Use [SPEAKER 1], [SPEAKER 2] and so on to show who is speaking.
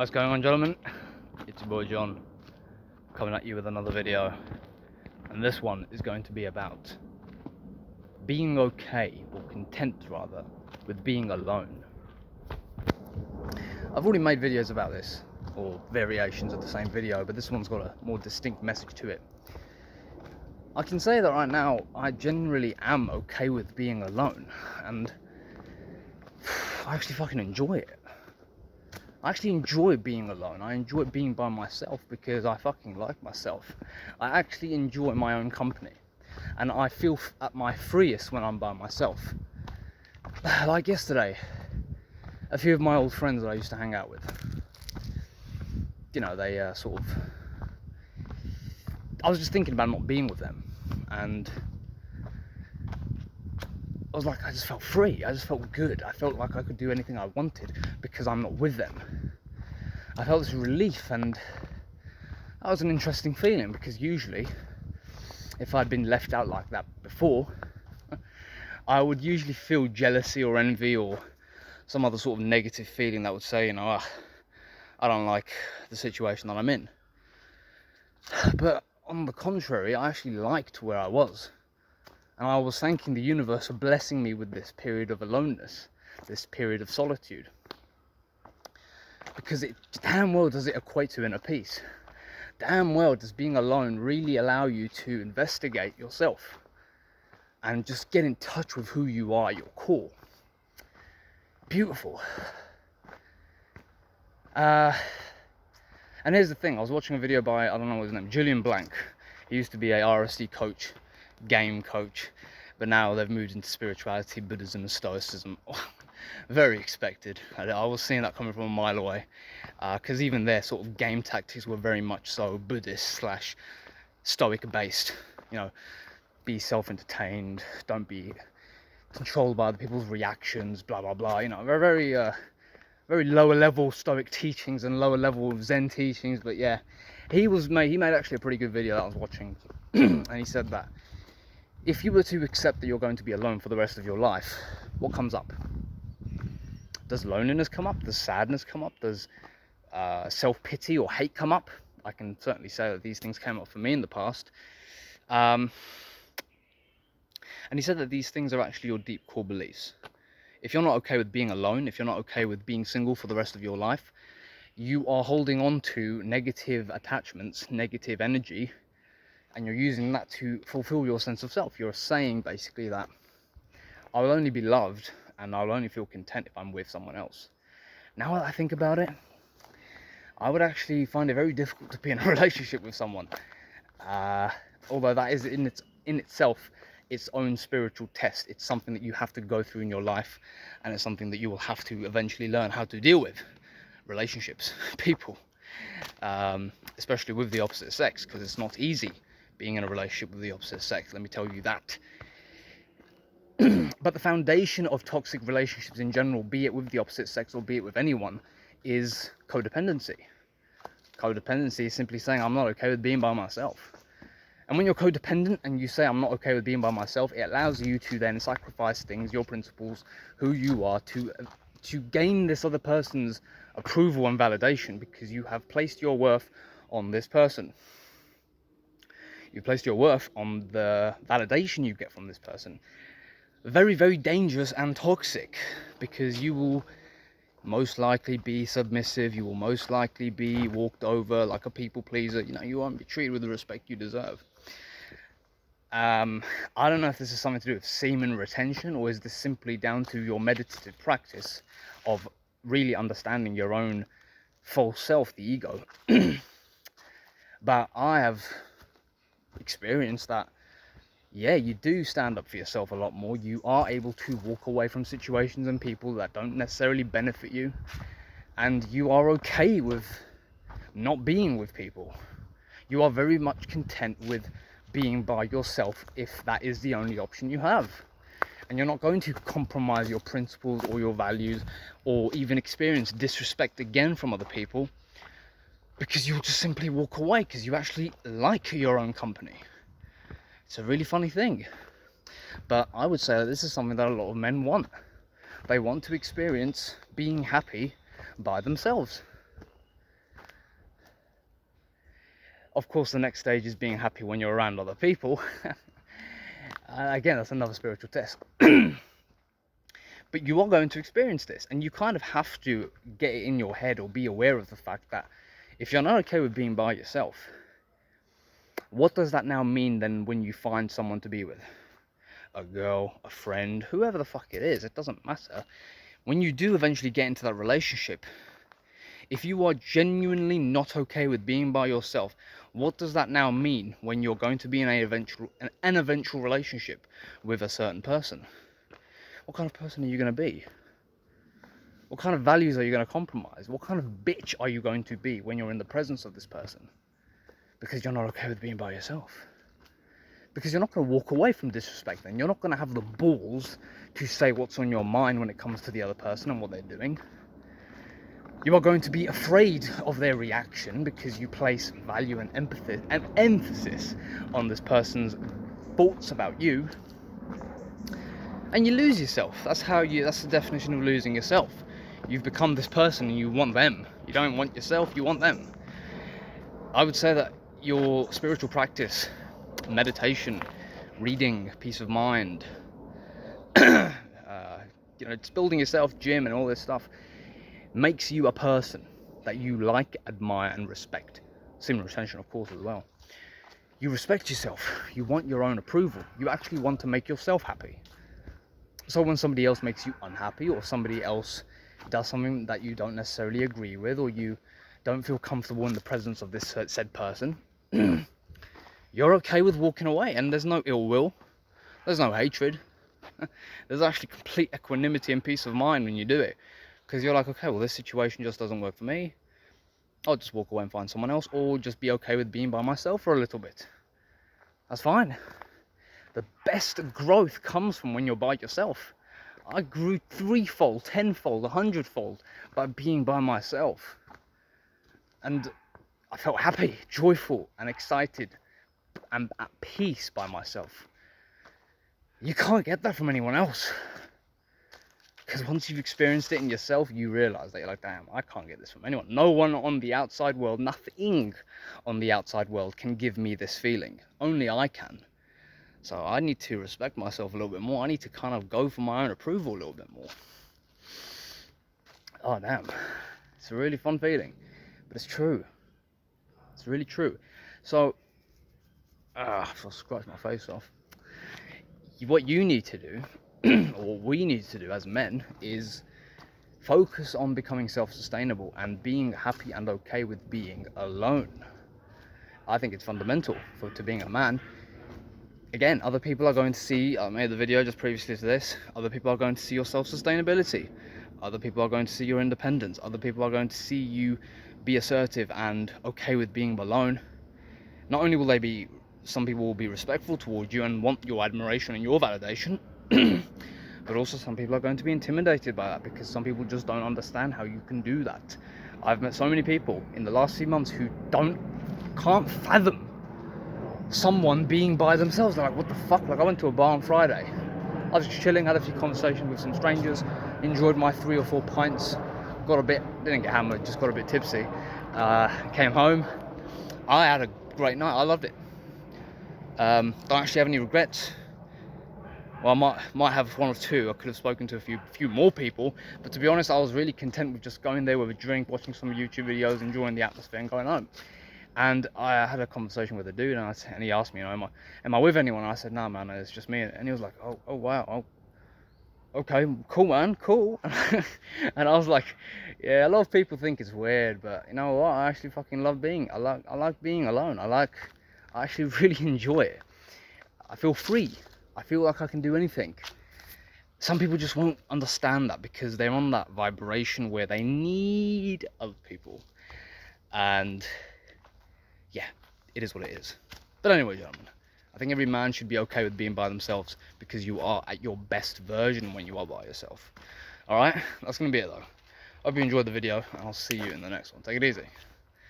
[SPEAKER 1] What's going on, gentlemen? It's your boy John, coming at you with another video, and this one is going to be about being okay, or content rather, with being alone. I've already made videos about this, or variations of the same video, but this one's got a more distinct message to it. I can say that right now, I generally am okay with being alone, and I actually fucking enjoy it. I actually enjoy being alone. I enjoy being by myself because I fucking like myself. I actually enjoy my own company, and I feel at my freest when I'm by myself. Like yesterday, a few of my old friends that I used to hang out with, you know, they I was just thinking about not being with them, and I was like, I just felt free. I just felt good. I felt like I could do anything I wanted because I'm not with them. I felt this relief, and that was an interesting feeling because usually, if I'd been left out like that before, I would usually feel jealousy or envy or some other sort of negative feeling that would say, you know, I don't like the situation that I'm in. But on the contrary, I actually liked where I was. And I was thanking the universe for blessing me with this period of aloneness, this period of solitude. Because it damn well does it equate to inner peace. Damn well does being alone really allow you to investigate yourself and just get in touch with who you are, your core. Beautiful. And here's the thing, I was watching a video by, I don't know what his name, Julian Blank. He used to be a RSD coach, game coach, but now they've moved into spirituality, Buddhism and Stoicism. Very expected. I was seeing that coming from a mile away, because even their sort of game tactics were very much so Buddhist / Stoic based. You know, be self-entertained, don't be controlled by other people's reactions, blah blah blah. You know, very lower level Stoic teachings and lower level Zen teachings. But yeah, he made actually a pretty good video that I was watching, and he said that if you were to accept that you're going to be alone for the rest of your life, what comes up? Does loneliness come up? Does sadness come up? Does self-pity or hate come up? I can certainly say that these things came up for me in the past. And he said that these things are actually your deep core beliefs. If you're not okay with being alone, if you're not okay with being single for the rest of your life, you are holding on to negative attachments, negative energy, and you're using that to fulfill your sense of self. You're saying basically that I will only be loved and I'll only feel content if I'm with someone else. Now that I think about it, I would actually find it very difficult to be in a relationship with someone. Although that is in itself its own spiritual test. It's something that you have to go through in your life, and it's something that you will have to eventually learn how to deal with. Relationships, people, especially with the opposite sex, because it's not easy being in a relationship with the opposite sex, let me tell you that. But the foundation of toxic relationships in general, be it with the opposite sex or be it with anyone, is codependency. Codependency is simply saying I'm not okay with being by myself. And when you're codependent and you say I'm not okay with being by myself, it allows you to then sacrifice things, your principles, who you are, to gain this other person's approval and validation, because you have placed your worth on this person. You placed your worth on the validation you get from this person. Very, very dangerous and toxic, because you will most likely be submissive, you will most likely be walked over like a people pleaser, you know, you won't be treated with the respect you deserve. I don't know if this is something to do with semen retention, or is this simply down to your meditative practice of really understanding your own false self, the ego. But I have experienced that, yeah, you do stand up for yourself a lot more. You are able to walk away from situations and people that don't necessarily benefit you, and you are okay with not being with people. You are very much content with being by yourself if that is the only option you have, and you're not going to compromise your principles or your values or even experience disrespect again from other people, because you'll just simply walk away because you actually like your own company. It's a really funny thing, but I would say that this is something that a lot of men want. They want to experience being happy by themselves. Of course, the next stage is being happy when you're around other people. Again, that's another spiritual test. But you are going to experience this, and you kind of have to get it in your head or be aware of the fact that if you're not okay with being by yourself, what does that now mean then when you find someone to be with? A girl, a friend, whoever the fuck it is, it doesn't matter. When you do eventually get into that relationship, if you are genuinely not okay with being by yourself, what does that now mean when you're going to be in an eventual relationship with a certain person? What kind of person are you going to be? What kind of values are you going to compromise? What kind of bitch are you going to be when you're in the presence of this person? Because you're not okay with being by yourself. Because you're not going to walk away from disrespect then. You're not going to have the balls to say what's on your mind when it comes to the other person and what they're doing. You are going to be afraid of their reaction because you place value and empathy and emphasis on this person's thoughts about you. And you lose yourself. That's the definition of losing yourself. You've become this person and you want them. You don't want yourself, you want them. I would say that your spiritual practice, meditation, reading, peace of mind, it's building yourself, gym and all this stuff, makes you a person that you like, admire and respect. Similar attention, of course, as well. You respect yourself. You want your own approval. You actually want to make yourself happy. So when somebody else makes you unhappy, or somebody else does something that you don't necessarily agree with, or you don't feel comfortable in the presence of this said person, you're okay with walking away, and there's no ill will, there's no hatred. There's actually complete equanimity and peace of mind when you do it, because you're like, okay, well, this situation just doesn't work for me. I'll just walk away and find someone else, or just be okay with being by myself for a little bit. That's fine. The best growth comes from when you're by yourself. I grew 3-fold, 10-fold, 100-fold by being by myself. And I felt happy, joyful, and excited, and at peace by myself. You can't get that from anyone else. Because once you've experienced it in yourself, you realize that you're like, damn, I can't get this from anyone. No one on the outside world, nothing on the outside world can give me this feeling. Only I can. So I need to respect myself a little bit more. I need to kind of go for my own approval a little bit more. Oh, damn. It's a really fun feeling. But it's true. It's really true. So, I'll scratch my face off. What you need to do, or what we need to do as men, is focus on becoming self-sustainable and being happy and okay with being alone. I think it's fundamental to being a man. Again, other people are going to see, I made the video just previously to this, other people are going to see your self-sustainability. Other people are going to see your independence. Other people are going to see you be assertive and okay with being alone. Not only will some people will be respectful towards you and want your admiration and your validation, but also some people are going to be intimidated by that, because some people just don't understand how you can do that. I've met so many people in the last few months who can't fathom someone being by themselves. They're like, what the fuck? Like, I went to a bar on Friday. I was just chilling, had a few conversations with some strangers, enjoyed my 3 or 4 pints, didn't get hammered, just got a bit tipsy. Came home. I had a great night. I loved it. Don't actually have any regrets. Well, I might have 1 or 2. I could have spoken to a few more people, but to be honest, I was really content with just going there with a drink, watching some YouTube videos, enjoying the atmosphere, and going home. And I had a conversation with a dude, and he asked me, am I with anyone? And I said, nah, man, it's just me. And he was like, oh wow, okay, cool, man, cool. And I was like, yeah, a lot of people think it's weird, but you know what? I actually fucking love I like being alone. I actually really enjoy it. I feel free. I feel like I can do anything. Some people just won't understand that because they're on that vibration where they need other people. And yeah, it is what it is. But anyway, gentlemen, I think every man should be okay with being by themselves, because you are at your best version when you are by yourself. Alright, that's going to be it though. Hope you enjoyed the video, and I'll see you in the next one. Take it easy.